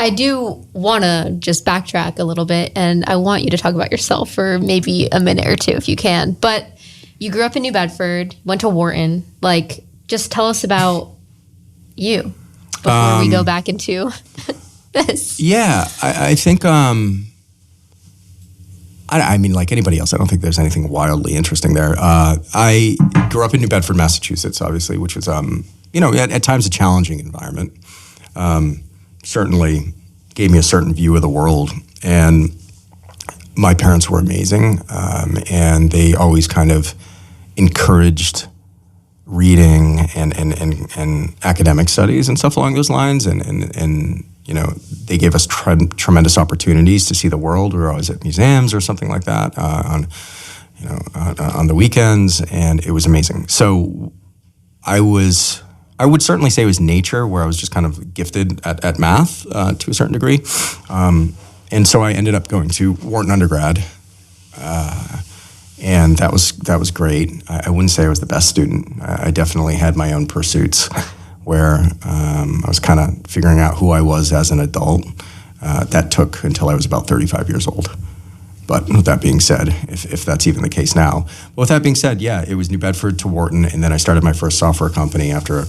I do want to just backtrack a little bit, and I want you to talk about yourself for maybe a minute or two if you can. But you grew up in New Bedford, went to Wharton. Like, just tell us about you before we go back into this. Yeah, I think, I mean, like anybody else, I don't think there's anything wildly interesting there. I grew up in New Bedford, Massachusetts, obviously, which was, at times a challenging environment. Certainly gave me a certain view of the world. And my parents were amazing, and they always kind of encouraged reading and academic studies and stuff along those lines. And they gave us tremendous opportunities to see the world. We were always at museums or something like that on the weekends, and it was amazing. So I would certainly say it was nature, where I was just kind of gifted at math to a certain degree. And so I ended up going to Wharton undergrad, and that was great. I wouldn't say I was the best student. I definitely had my own pursuits where I was kind of figuring out who I was as an adult. That took until I was about 35 years old. But with that being said, if that's even the case now. But with that being said, yeah, it was New Bedford to Wharton, and then I started my first software company after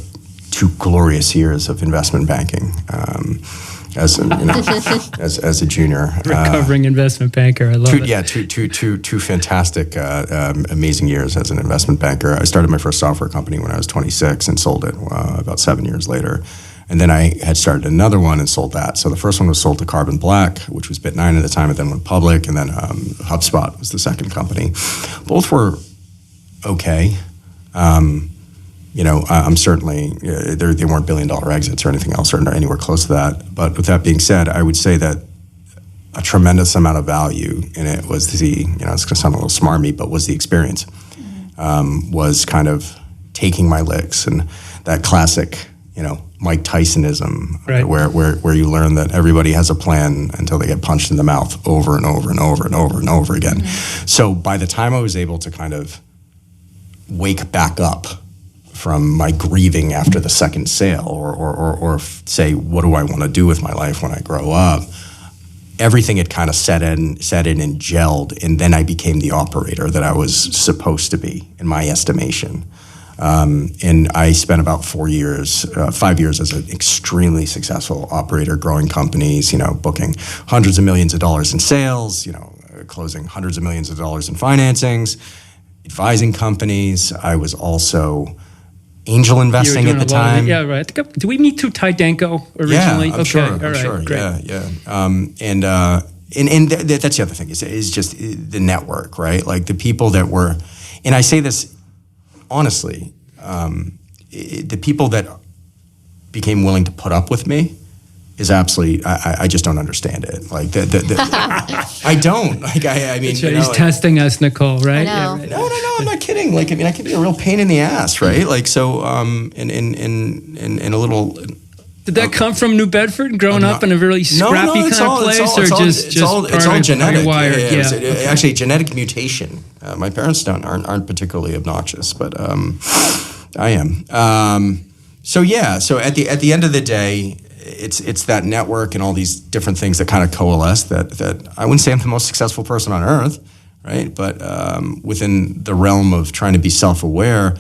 2 glorious years of investment banking as a junior. Recovering investment banker, I love it. Yeah, two fantastic, amazing years as an investment banker. I started my first software company when I was 26 and sold it about 7 years later. And then I had started another one and sold that. So the first one was sold to Carbon Black, which was Bit9 at the time, and then went public. And then HubSpot was the second company. Both were okay. I'm certainly, they weren't billion-dollar exits or anything else or anywhere close to that. But with that being said, I would say that a tremendous amount of value in it was it's going to sound a little smarmy, but was the experience. Was kind of taking my licks and that classic, Mike Tysonism, right, where you learn that everybody has a plan until they get punched in the mouth over and over and over and over and over again. Mm-hmm. So by the time I was able to kind of wake back up from my grieving after the second sale or say, what do I want to do with my life when I grow up? Everything had kind of set in and gelled, and then I became the operator that I was supposed to be, in my estimation. And I spent about 5 years as an extremely successful operator, growing companies, booking hundreds of millions of dollars in sales, closing hundreds of millions of dollars in financings, advising companies. I was also angel investing at the time. Yeah, right. Do we meet through Tydenko originally? Yeah, I'm sure. Great. Yeah. And that's the other thing is just the network, right? Like the people that were, and I say this honestly, the people that became willing to put up with me is absolutely, I just don't understand it. Like I don't. Like I mean, he's testing us, Nicole, right? I know. Yeah, right. No, I'm not kidding. Like I mean, I can be a real pain in the ass, right? Like so, in a little. Did that come from New Bedford, growing up in a really scrappy kind of place, it's all genetic? Yeah. Actually, genetic mutation. My parents aren't particularly obnoxious, but I am. So at the end of the day, it's that network and all these different things that kind of coalesce that I wouldn't say I'm the most successful person on earth, right? But within the realm of trying to be self-aware,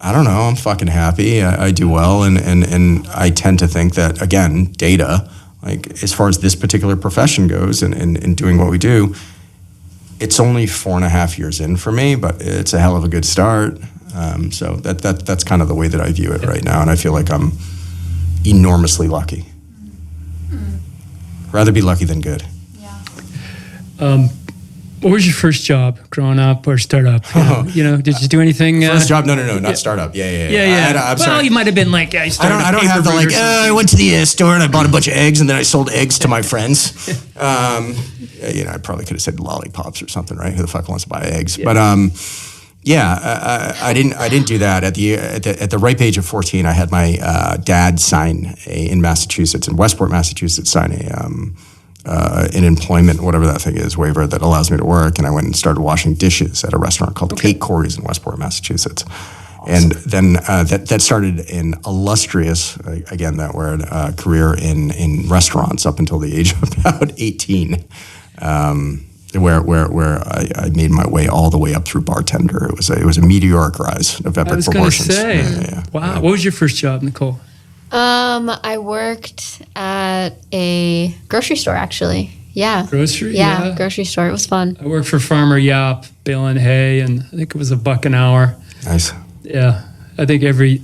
I don't know, I'm fucking happy. I do well, and I tend to think that, again, data, like as far as this particular profession goes and doing what we do, it's only 4.5 years in for me, but it's a hell of a good start. So that's kind of the way that I view it right now, and I feel like I'm enormously lucky. Rather be lucky than good. Yeah. What was your first job growing up or startup? Did you do anything? First job? No, not startup. Yeah. Well, you might have been like, I don't have the like. I went to the store and I bought a bunch of eggs and then I sold eggs to my friends. I probably could have said lollipops or something, right? Who the fuck wants to buy eggs? Yeah. But I didn't do that. At the ripe age of 14, I had my dad sign in Westport, Massachusetts, sign an employment, whatever that thing is, waiver that allows me to work. And I went and started washing dishes at a restaurant called Kate Corey's in Westport, Massachusetts. And then that started an illustrious, again, that word, career in restaurants up until the age of about 18, where I made my way all the way up through bartender. It was a meteoric rise of epic proportions. I was going to say, wow. What was your first job, Nicole? I worked at a grocery store, actually. Yeah. Grocery? Yeah, grocery store. It was fun. I worked for Farmer Yap, baling hay, and I think it was $1 an hour. Nice. Yeah. I think every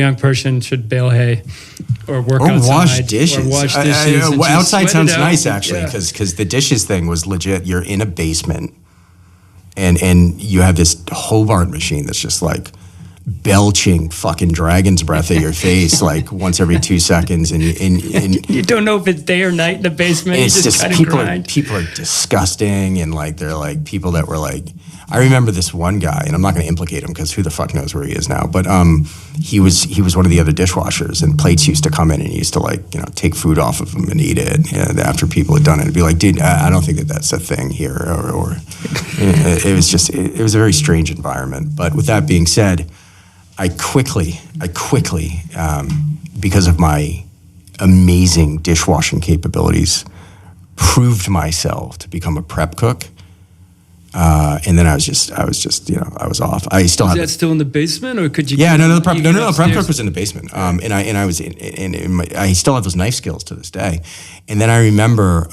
young person should bale hay or work outside. Wash dishes. Or wash dishes. Outside sounds nice, actually, because the dishes thing was legit. You're in a basement, and you have this Hobart machine that's just like belching fucking dragon's breath at your face like once every 2 seconds, and you don't know if it's day or night in the basement. It's you just people are disgusting, and like they're like people that were like, I remember this one guy, and I'm not going to implicate him because who the fuck knows where he is now, but he was one of the other dishwashers, and plates used to come in, and he used to like take food off of them and eat it after people had done it. It'd be like, dude, I don't think that's a thing here, or it was a very strange environment. But with that being said, I quickly, because of my amazing dishwashing capabilities, proved myself to become a prep cook. And then I was off. I still have. Is that still in the basement, or could you? Yeah, no, prep cook was in the basement. And I was I still have those knife skills to this day. And then I remember,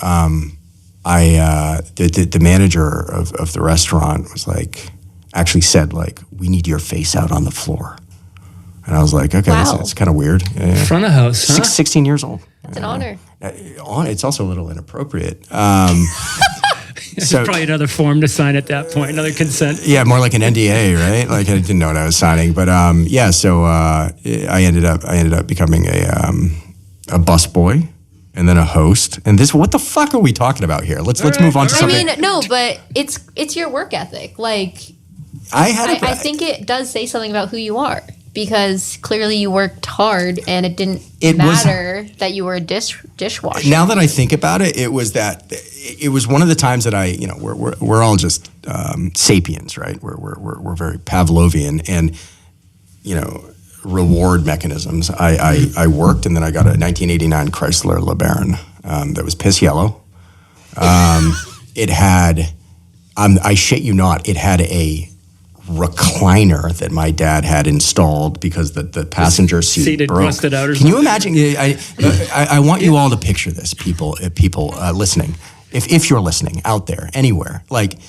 the manager of the restaurant was like, actually said like, we need your face out on the floor. And I was like, okay, wow. That's kind of weird. Front of house, huh? 16 years old. That's an honor. It's also a little inappropriate. There's probably another form to sign at that point, another consent. Yeah, more like an NDA, right? Like I didn't know what I was signing, but so I ended up becoming a busboy and then a host. And what the fuck are we talking about here? Let's move on to something. I mean, no, but it's your work ethic. Like I think it does say something about who you are, because clearly you worked hard, and it didn't matter that you were a dishwasher. Now that I think about it, it was one of the times that we're all just sapiens, right? We're very Pavlovian, and reward mechanisms. I worked, and then I got a 1989 Chrysler LeBaron that was piss yellow. It had, I shit you not, it had a recliner that my dad had installed because the passenger seat broke. Rusted out or Can you imagine? I want you all to picture this, people listening. If you're listening out there, anywhere, like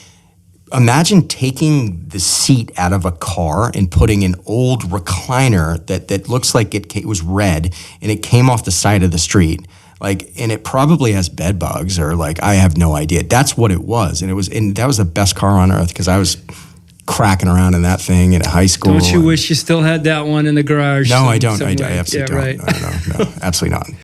imagine taking the seat out of a car and putting an old recliner that looks like it was red, and it came off the side of the street. Like, and it probably has bed bugs, or like, I have no idea. That's what it was. And that was the best car on earth, because I was cracking around in that thing in high school. Don't you wish you still had that one in the garage? No, I don't. I absolutely don't. Right. No, absolutely not.